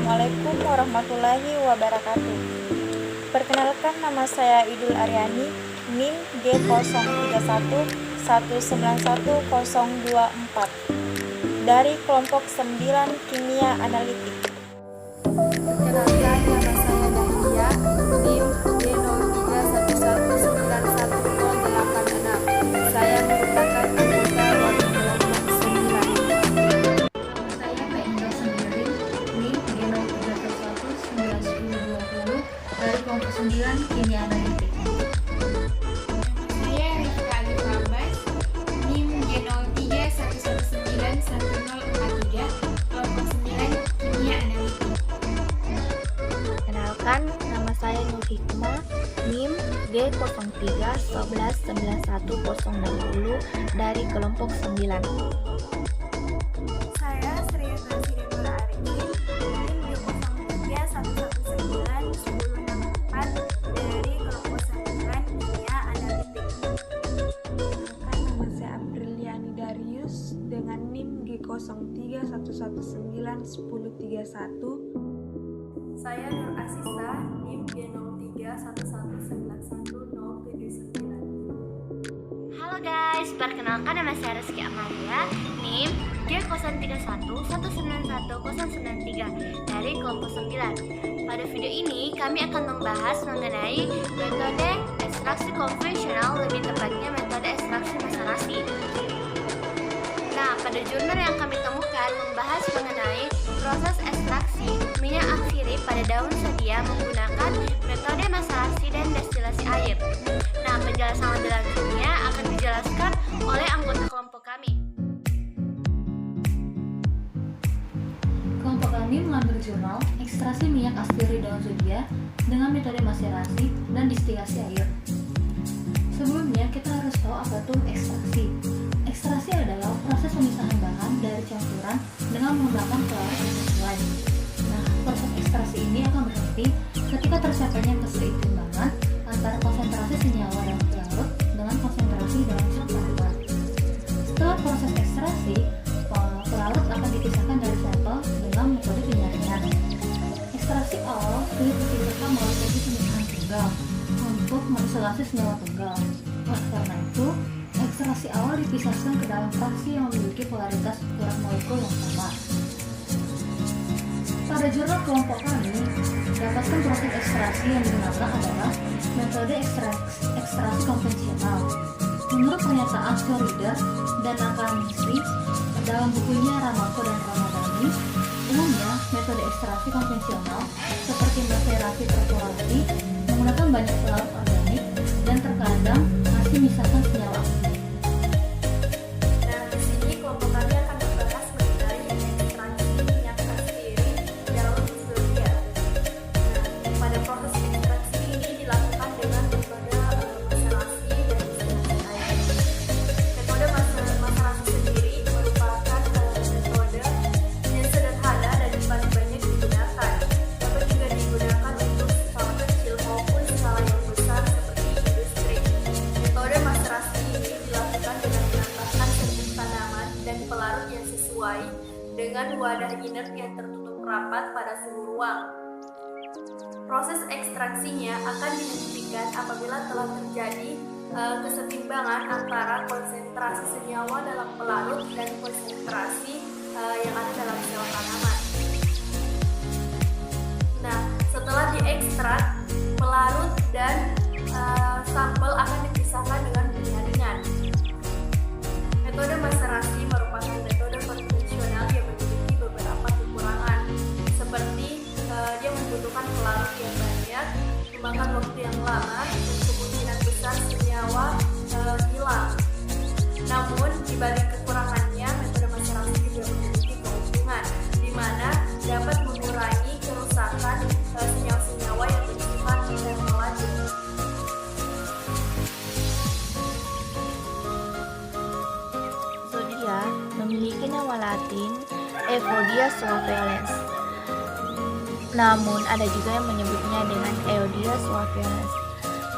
Assalamualaikum warahmatullahi wabarakatuh. Perkenalkan, nama saya Idul Aryani, NIM G031191024 dari kelompok 9 Kimia Analitik. Perkenalkan, nama saya Dahlia, NIM G031191086. Saya merupakan anggota dari kelompok 9. Saya Pak Indah Sembiring, NIM G031191020 dari kelompok 9 Kimia Analitik. Saya Rifka Alif Abbas, NIM G031191043, kelompok 9 Kimia Analitik. Kenalkan, nama saya Nur Hikmah, NIM G03119160 dari kelompok 9. Saya Sri Presiden Nur Arifin, NIM G03119164 dari kelompok 9 Kimia Analitik. Nama saya Apriliani Darius dengan NIM G0311911031. Saya Nur Asisa, NIM G031111079. Halo guys, perkenalkan nama saya Rizky Amalia, NIM G031191093 dari kelompok 9. Pada video ini kami akan membahas mengenai metode ekstraksi konvensional, lebih tepatnya metode ekstraksi maserasi. Nah, pada jurnal yang kami temukan membahas mengenai proses ekstraksi minyak aksiri pada daun sedia menggunakan metode maserasi dan destilasi air. Nah, penjelasan lebih lanjutnya akan dijelaskan oleh anggota kelompok kami. Kelompok kami mengambil jurnal ekstraksi minyak aksiri daun sedia dengan metode maserasi dan destilasi air. Sebelumnya kita harus tahu apa itu ekstraksi. Ekstraksi adalah proses pemisahan bahan dari campuran dengan menggunakan pelarut yang sesuai. Nah, proses ekstraksi ini akan berhenti ketika tercapainya keseimbangan antara konsentrasi senyawa dalam pelarut dengan konsentrasi dalam campuran. Setelah proses ekstraksi, pelarut akan dipisahkan dari sampel dengan metode penyaringan. Ekstraksi awal sulit dipisahkan melalui teknik pemisahan tunggal untuk mengisolasi senyawa tunggal. Oleh karena itu, ekstraksi awal dipisahkan ke dalam fraksi yang memiliki polaritas ukuran molekul yang sama. Pada jurnal kelompok kami, dapatkan proses ekstraksi yang digunakan adalah metode ekstraksi konvensional. Menurut pernyataan Florida dan Nakanishi dalam bukunya Ramakko dan Ramadhani, umumnya metode ekstraksi konvensional seperti maserasi perforasi menggunakan banyak pelarut organik dan terkadang masih misalkan senyawa aktif. Nah, di sini kelompok kami akan membahas mengenai ekstraksi minyak aksiri daun sedia. Nah, pada proses ekstraksi ini dilakukan dengan metode maserasi dan destilasi air. Metode maserasi sendiri merupakan metode yang sederhana dan paling banyak digunakan. Dapat juga digunakan untuk skala kecil maupun skala yang besar seperti industri. Metode maserasi ini dilakukan dengan menambahkan serbuk tanaman dan pelarut yang sesuai dengan wadah inert yang tertutup rapat pada suhu ruang. Proses ekstraksinya akan dihentikan apabila telah terjadi kesetimbangan antara konsentrasi senyawa dalam pelarut dan konsentrasi yang ada dalam sel tanaman. Nah, setelah diekstrak, pelarut dan sampel akan dipisahkan dengan penyaringan. Metode maserasi merupakan metode konvensional yang memiliki beberapa kekurangan, seperti dia membutuhkan pelarut yang banyak, memakan waktu yang lama, dan kemungkinan besar senyawa hilang. Namun, di balik kekurangannya, metode maserasi juga memiliki keuntungan, di mana dapat mengurangi kerusakan senyawa-senyawa yang bersifat termelanjut. Zodia memiliki nama latin Evodia suaveolens. Namun ada juga yang menyebutnya dengan Eodia suaveolens.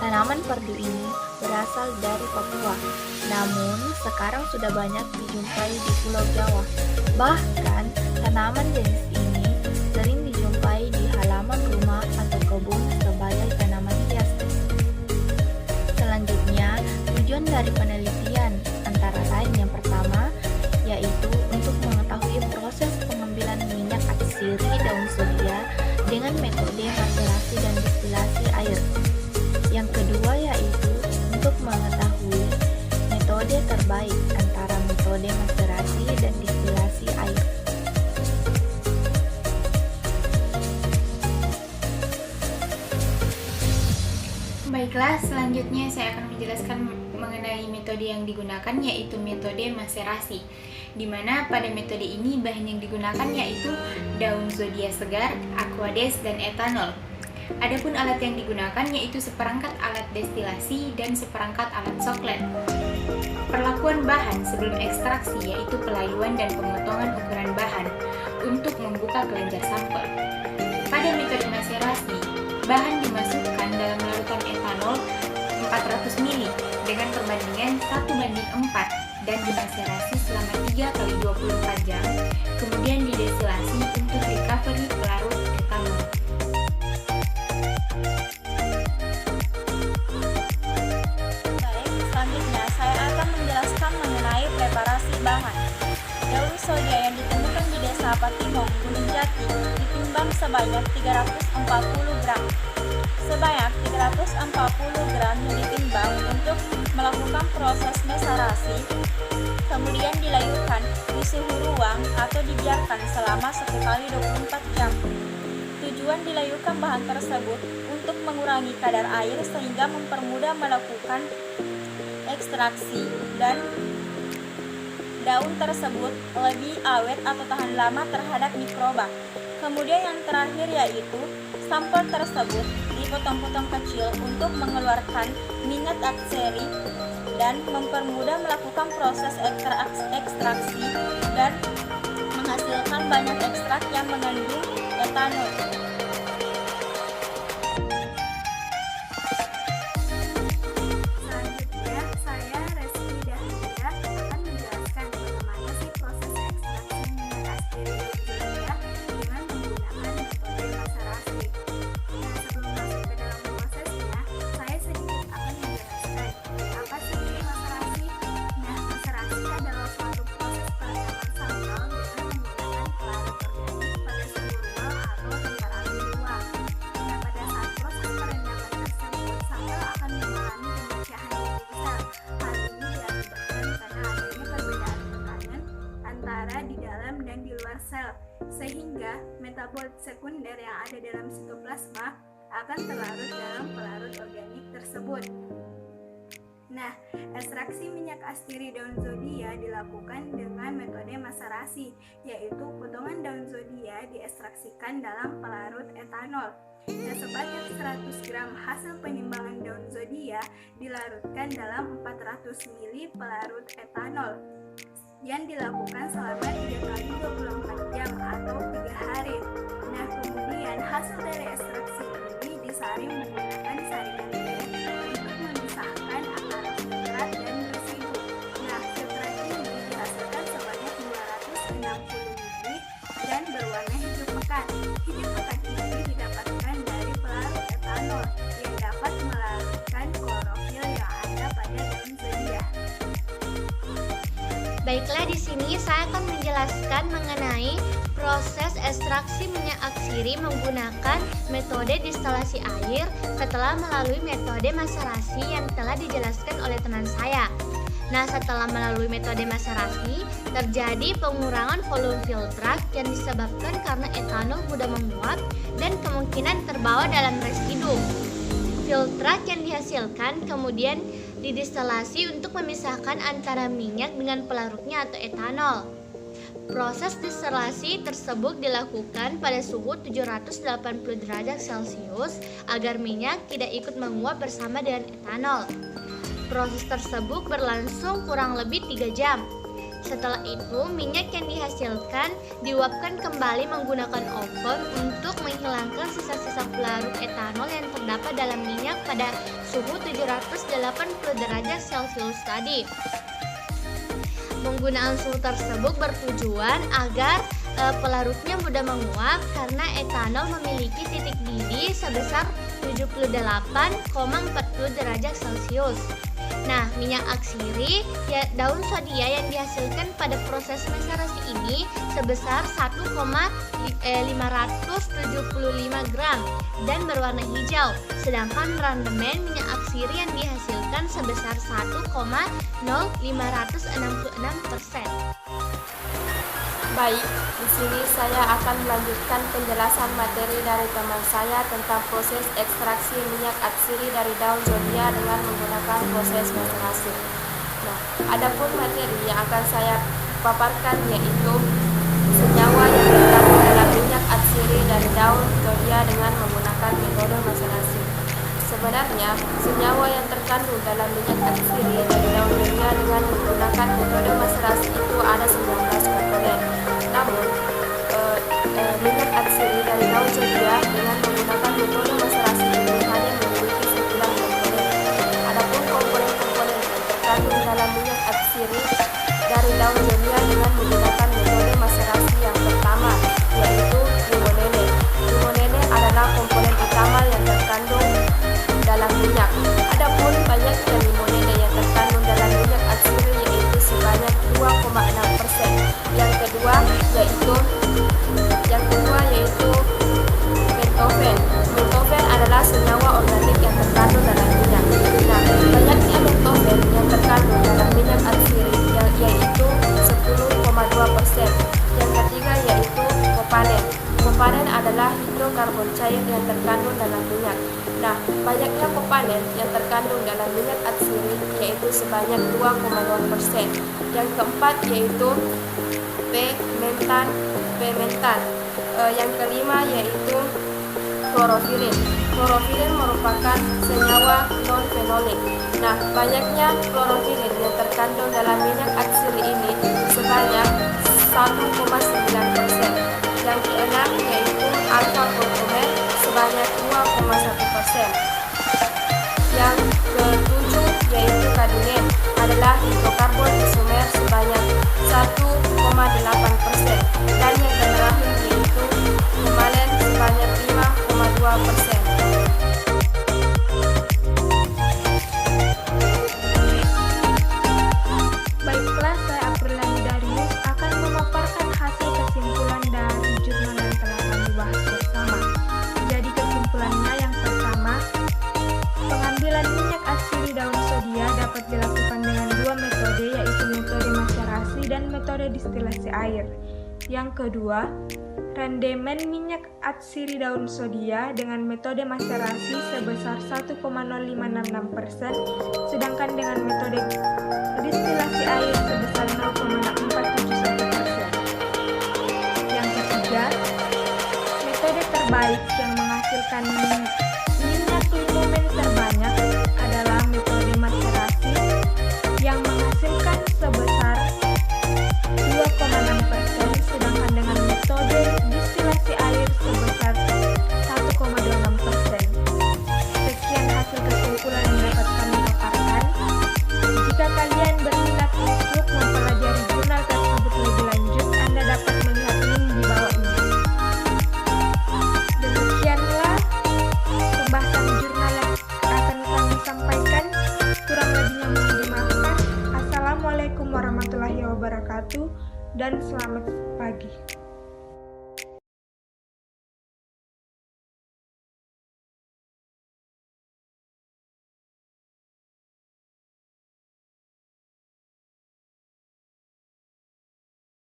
Tanaman perdu ini berasal dari Papua, namun sekarang sudah banyak dijumpai di Pulau Jawa. Bahkan tanaman jenis ini sering dijumpai dari penelitian, antara lain yang pertama yaitu untuk mengetahui proses pengambilan minyak atsiri daun sodia dengan metode maserasi dan distilasi air. Yang kedua yaitu untuk mengetahui metode terbaik antara metode maserasi dan distilasi air. Baiklah, selanjutnya saya akan menjelaskan mengenai metode yang digunakan, yaitu metode maserasi, di mana pada metode ini bahan yang digunakan yaitu daun zodia segar, aquades, dan etanol. Adapun alat yang digunakan yaitu seperangkat alat destilasi dan seperangkat alat soklet. Perlakuan bahan sebelum ekstraksi yaitu pelayuan dan pemotongan ukuran bahan untuk membuka kelenjar sampel. Pada metode maserasi, bahan dimasukkan dalam larutan etanol 400 ml dengan perbandingan 1:4 dan dimaserasi selama 3x24 jam, kemudian didestilasi untuk recovery pelarut etanol. Baik, selanjutnya saya akan menjelaskan mengenai preparasi bahan. Daun sodia yang ditemukan di Desa Patimong, Gunung Jati, ditimbang sebanyak 340 gram. Sebanyak 340 gram yang ditimbang untuk melakukan proses maserasi, kemudian dilayukan di suhu ruang atau dibiarkan selama 1x24 jam. Tujuan dilayukan bahan tersebut untuk mengurangi kadar air sehingga mempermudah melakukan ekstraksi dan daun tersebut lebih awet atau tahan lama terhadap mikroba. Kemudian yang terakhir yaitu sampel tersebut dipotong-potong kecil untuk mengeluarkan minyak atsiri dan mempermudah melakukan proses ekstraksi dan menghasilkan banyak ekstrak yang mengandung etanol. Selanjutnya, saya Reski Dahlia akan menjelaskan bagaimana sih proses ekstraksi minyak atsiri daun zodia dengan menggunakan metode maserasi. Nah, sebelum masuk ke dalam prosesnya, saya sedikit akan menjelaskan apa sih ini maserasi. Nah, maserasi adalah suatu proses perendaman sampel dengan menggunakan pelarut organik pada suhu ruang atau temperatur ruang. Nah, pada saat proses perendaman tersebut, sampel akan mengalami pemecahan dari sel. Hal ini diakibatkan karena adanya perbedaan tekanan antara di dalam dan di luar sel, sehingga metabolit sekunder yang ada dalam sitoplasma akan terlarut dalam pelarut organik tersebut. Nah, ekstraksi minyak atsiri daun zodia dilakukan dengan metode maserasi, yaitu potongan daun zodia diekstraksikan dalam pelarut etanol. Dan sebanyak 100 gram hasil penimbangan daun zodia dilarutkan dalam 400 ml pelarut etanol yang dilakukan selama 3x24 jam atau 3 hari. Nah, kemudian hasil dari ekstraksi ini disaring menggunakan saringan teh untuk memisahkan antara filtrat dan residu. Nah, filtrat ini dihasilkan sebanyak 260 ml dan berwarna hijau pekat. Hijau pekat ini didapatkan dari pelarut etanol yang dapat melarutkan klorofil yang ada pada daun zodia. Baiklah, di sini saya akan menjelaskan mengenai proses ekstraksi minyak atsiri menggunakan metode distilasi air setelah melalui metode maserasi yang telah dijelaskan oleh teman saya. Nah, setelah melalui metode maserasi, terjadi pengurangan volume filtrat yang disebabkan karena etanol mudah menguap dan kemungkinan terbawa dalam residu. Filtrat yang dihasilkan kemudian didestilasi untuk memisahkan antara minyak dengan pelarutnya atau etanol. Proses destilasi tersebut dilakukan pada suhu 780 derajat Celcius agar minyak tidak ikut menguap bersama dengan etanol. Proses tersebut berlangsung kurang lebih 3 jam. Setelah itu, minyak yang dihasilkan diuapkan kembali menggunakan oven untuk menghilangkan sisa-sisa pelarut etanol yang terdapat dalam minyak pada suhu 780 derajat Celcius tadi. Penggunaan suhu tersebut bertujuan agar pelarutnya mudah menguap karena etanol memiliki titik didih sebesar 78,40 derajat Celcius. Nah, minyak atsiri ya daun sodia yang dihasilkan pada proses maserasi ini sebesar 1,575 gram dan berwarna hijau, sedangkan randemen minyak atsiri yang dihasilkan sebesar 1,0566%. Baik, di sini saya akan melanjutkan penjelasan materi dari teman saya tentang proses ekstraksi minyak atsiri dari daun zodia dengan menggunakan proses maserasi. Nah, adapun materi yang akan saya paparkan yaitu senyawa yang terkandung dalam minyak atsiri dari daun zodia dengan menggunakan metode maserasi. Sebenarnya, senyawa yang terkandung dalam minyak atsiri dari daun zodia dengan menggunakan metode maserasi itu ada 19 komponen. Namun, minyak atsiri dari daun zodia dengan menggunakan metode maserasi ini hanya memiliki 9 komponen. Adapun komponen-komponen yang terkandung dalam minyak atsiri dari daun zodia dengan menggunakan metode maserasi yang pertama yaitu limonene. Limonene adalah komponen utama yang terkandung dalam minyak. Adapun banyaknya limonene yang terkandung dalam minyak atsiri yaitu sebanyak 2,6%. Yang kedua yaitu mentofen. Mentofen adalah senyawa organik yang terkandung dalam minyak. Nah, banyaknya mentofen yang terkandung dalam minyak atsiri yaitu 10,2%. Yang ketiga yaitu kopanen. Kopanen adalah hidrokarbon cair yang terkandung dalam minyak. Nah, banyaknya kopanen yang terkandung dalam minyak atsiri yaitu sebanyak 2,0%. Yang keempat yaitu pementan. Yang kelima yaitu klorofilin. Klorofilin merupakan senyawa non-fenolik. Nah, banyaknya klorofilin yang terkandung dalam minyak atsiri ini sebanyak 1,9%. Yang keenam yaitu alfa kurkumen sebanyak 2,1%. Yang ketujuh yaitu kadmien adalah hidrokarbon isomer sebanyak 1,8%. Dan yang terakhir yaitu humalen sebanyak 5,2%. Baiklah, saya Apriliani Darius akan memaparkan hasil kesimpulan dari jurnal yang telah kami bahas bersama. Jadi kesimpulannya yang pertama, pengambilan minyak atsiri daun sodia dapat dilakukan dengan dua metode yaitu metode maserasi dan metode distilasi air. Yang kedua, rendemen minyak atsiri daun sodia dengan metode maserasi sebesar 1,0566%, sedangkan dengan metode distilasi air sebesar 0,471%. Yang ketiga, metode terbaik yang menghasilkan minyak limomen terbanyak adalah metode maserasi yang menghasilkan sebesar 2,6%, sedangkan dengan metode distilasi air sebesar 1,26%. Sekian hasil kesimpulan yang dapat kami paparkan. Jika kalian berminat untuk mempelajari jurnal tersebut lebih lanjut, Anda dapat melihat link di bawah ini. Demikianlah pembahasan jurnal yang akan kami sampaikan. Kurang lebihnya mohon dimaafkan. Assalamualaikum warahmatullahi wabarakatuh dan selamat pagi.